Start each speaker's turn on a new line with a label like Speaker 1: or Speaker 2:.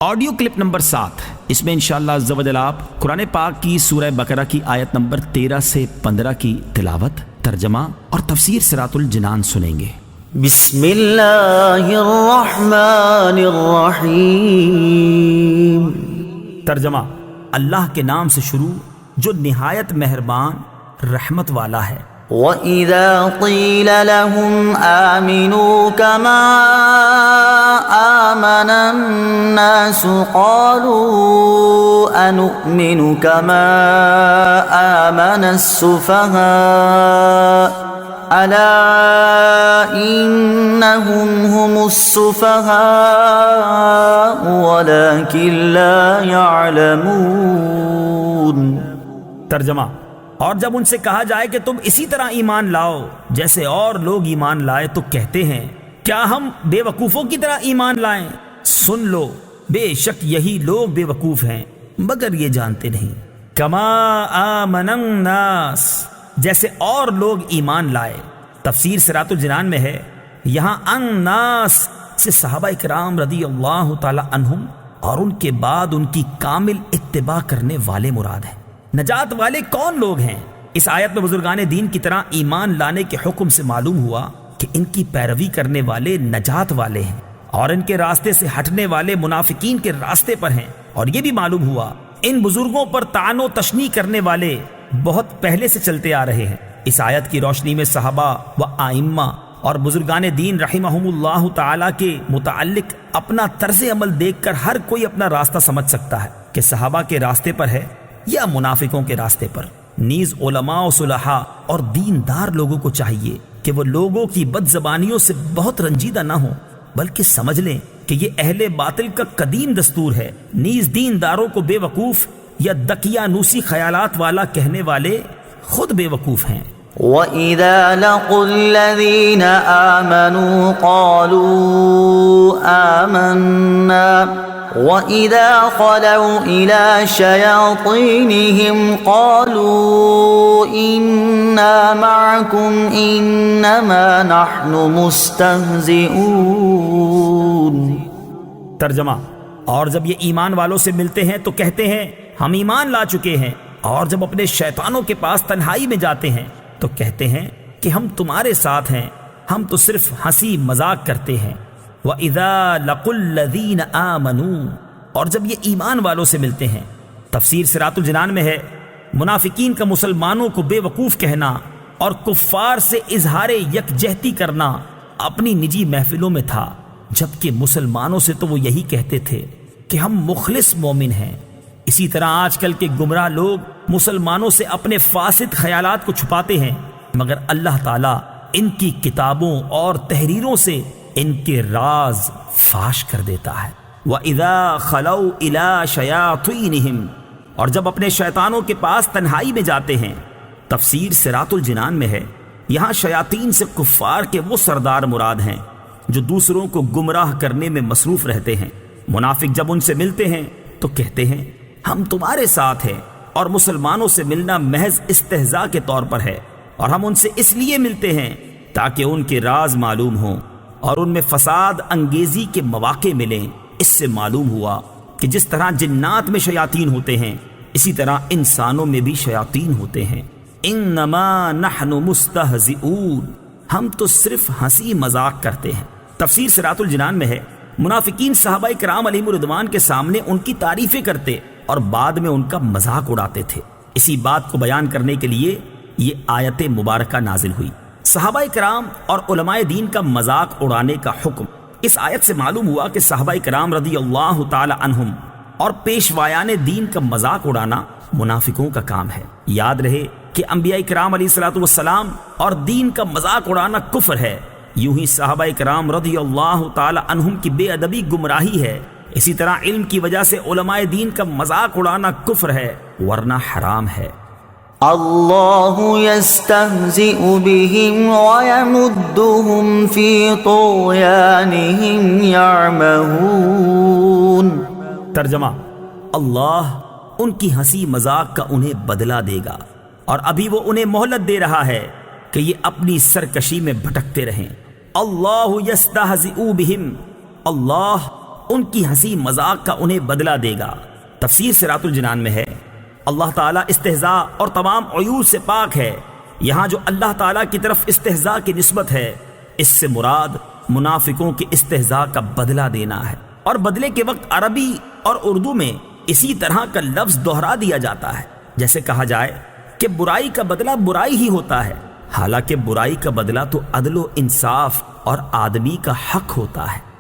Speaker 1: Audio clip number 7، اس میں انشاءاللہ عز و جل آپ قرآن پاک کی سورہ بقرہ کی آیت نمبر 13 سے 15 کی تلاوت، ترجمہ اور تفسیر صراط الجنان سنیں گے۔
Speaker 2: بسم اللہ الرحمن الرحیم۔
Speaker 1: ترجمہ: اللہ کے نام سے شروع جو نہایت مہربان رحمت والا ہے۔
Speaker 2: وَإِذَا قِيلَ لَهُمْ آمِنُوا كَمَا آمَنَ النَّاسُ قَالُوا أَنُؤْمِنُ كَمَا آمَنَ السُّفَهَاءُ أَلَا إِنَّهُمْ هُمُ السُّفَهَاءُ وَلَكِنْ لَا يَعْلَمُونَ۔
Speaker 1: ترجمہ: اور جب ان سے کہا جائے کہ تم اسی طرح ایمان لاؤ جیسے اور لوگ ایمان لائے تو کہتے ہیں کیا ہم بے وقوفوں کی طرح ایمان لائیں؟ سن لو، بے شک یہی لوگ بے وقوف ہیں مگر یہ جانتے نہیں۔ کما آمن الناس، جیسے اور لوگ ایمان لائے۔ تفسیر صراط الجنان میں ہے یہاں الناس سے صحابہ کرام رضی اللہ تعالی عنہم اور ان کے بعد ان کی کامل اتباع کرنے والے مراد ہیں۔ نجات والے کون لوگ ہیں؟ اس آیت میں بزرگان دین کی طرح ایمان لانے کے حکم سے معلوم ہوا کہ ان کی پیروی کرنے والے نجات والے ہیں اور ان کے راستے سے ہٹنے والے منافقین کے راستے پر ہیں، اور یہ بھی معلوم ہوا ان بزرگوں پر طعن و تشنیع کرنے والے بہت پہلے سے چلتے آ رہے ہیں۔ اس آیت کی روشنی میں صحابہ و ائمہ اور بزرگان دین رحمہم اللہ تعالی کے متعلق اپنا طرز عمل دیکھ کر ہر کوئی اپنا راستہ سمجھ سکتا ہے کہ صحابہ کے راستے پر ہے یا منافقوں کے راستے پر۔ نیز علماء و صلحاء اور دیندار لوگوں کو چاہیے کہ وہ لوگوں کی بد زبانیوں سے بہت رنجیدہ نہ ہوں، بلکہ سمجھ لیں کہ یہ اہل باطل کا قدیم دستور ہے۔ نیز دینداروں کو بے وقوف یا دقیانوسی خیالات والا کہنے والے خود بے وقوف ہیں۔
Speaker 2: وَإِذَا لَقُوا الَّذِينَ آمَنُوا قَالُوا آمَنَّا وَإِذَا خَلَوْا إِلَى شَيَاطِينِهِمْ قَالُوا إِنَّا مَعَكُمْ إِنَّمَا نَحْنُ مُسْتَهْزِئُونَ۔
Speaker 1: ترجمہ: اور جب یہ ایمان والوں سے ملتے ہیں تو کہتے ہیں ہم ایمان لا چکے ہیں، اور جب اپنے شیطانوں کے پاس تنہائی میں جاتے ہیں تو کہتے ہیں کہ ہم تمہارے ساتھ ہیں، ہم تو صرف ہنسی مذاق کرتے ہیں۔ وَإِذَا لَقُوا الَّذِينَ آمَنُوا، اور جب یہ ایمان والوں سے ملتے ہیں۔ تفسیر صراط الجنان میں ہے منافقین کا مسلمانوں کو بے وقوف کہنا اور کفار سے اظہار یکجہتی کرنا اپنی نجی محفلوں میں تھا، جبکہ مسلمانوں سے تو وہ یہی کہتے تھے کہ ہم مخلص مومن ہیں۔ اسی طرح آج کل کے گمراہ لوگ مسلمانوں سے اپنے فاسد خیالات کو چھپاتے ہیں، مگر اللہ تعالیٰ ان کی کتابوں اور تحریروں سے ان کے راز فاش کر دیتا ہے۔ وَإِذَا خَلَوْا إِلَى شَيَاطِينِهِمْ، اور جب اپنے شیطانوں کے پاس تنہائی میں جاتے ہیں۔ تفسیر صراط الجنان میں ہے یہاں شیاطین سے کفار کے وہ سردار مراد ہیں جو دوسروں کو گمراہ کرنے میں مصروف رہتے ہیں۔ منافق جب ان سے ملتے ہیں تو کہتے ہیں ہم تمہارے ساتھ ہیں، اور مسلمانوں سے ملنا محض استہزاء کے طور پر ہے، اور ہم ان سے اس لیے ملتے ہیں تاکہ ان کے راز معلوم ہوں اور ان میں فساد انگیزی کے مواقع ملیں۔ اس سے معلوم ہوا کہ جس طرح جنات میں شیاطین ہوتے ہیں اسی طرح انسانوں میں بھی شیاطین ہوتے ہیں۔ انما نحن مستہزئون، ہم تو صرف ہنسی مذاق کرتے ہیں۔ تفسیر صراط الجنان میں ہے منافقین صحابہ کرام علیہم الرضوان کے سامنے ان کی تعریفیں کرتے اور بعد میں ان کا مذاق اڑاتے تھے۔ اسی بات کو بیان کرنے کے لیے یہ آیت مبارکہ نازل ہوئی۔ صحابہ کرام اور علماء دین کا مذاق اڑانے کا حکم اس آیت سے معلوم ہوا کہ صحابہ کرام رضی اللہ تعالی عنہم اور پیشوایان دین کا مذاق اڑانا منافقوں کا کام ہے۔ یاد رہے کہ انبیاء کرام علیہ الصلوۃ والسلام اور دین کا مذاق اڑانا کفر ہے، یوں ہی صحابہ کرام رضی اللہ تعالی عنہم کی بے ادبی گمراہی ہے۔ اسی طرح علم کی وجہ سے علماء دین کا مذاق اڑانا کفر ہے ورنہ حرام ہے۔
Speaker 2: اللہ یستہزئ بہم ویمدہم فی طغیانہم یعمہون۔
Speaker 1: ترجمہ: اللہ ان کی ہنسی مذاق کا انہیں بدلہ دے گا، اور ابھی وہ انہیں مہلت دے رہا ہے کہ یہ اپنی سرکشی میں بھٹکتے رہیں۔ اللہ یستہزئ بہم، اللہ ان کی ہنسی مذاق کا انہیں بدلہ دے گا۔ تفسیر صراط الجنان میں ہے، اللہ تعالیٰ استہزاء اور تمام عیوب سے پاک ہے۔ یہاں جو اللہ تعالیٰ کی طرف استہزاء کی نسبت ہے، اس سے مراد منافقوں کے استہزاء کا بدلہ دینا ہے، اور بدلے کے وقت عربی اور اردو میں اسی طرح کا لفظ دہرا دیا جاتا ہے، جیسے کہا جائے کہ برائی کا بدلہ برائی ہی ہوتا ہے، حالانکہ برائی کا بدلہ تو عدل و انصاف اور آدمی کا حق ہوتا ہے۔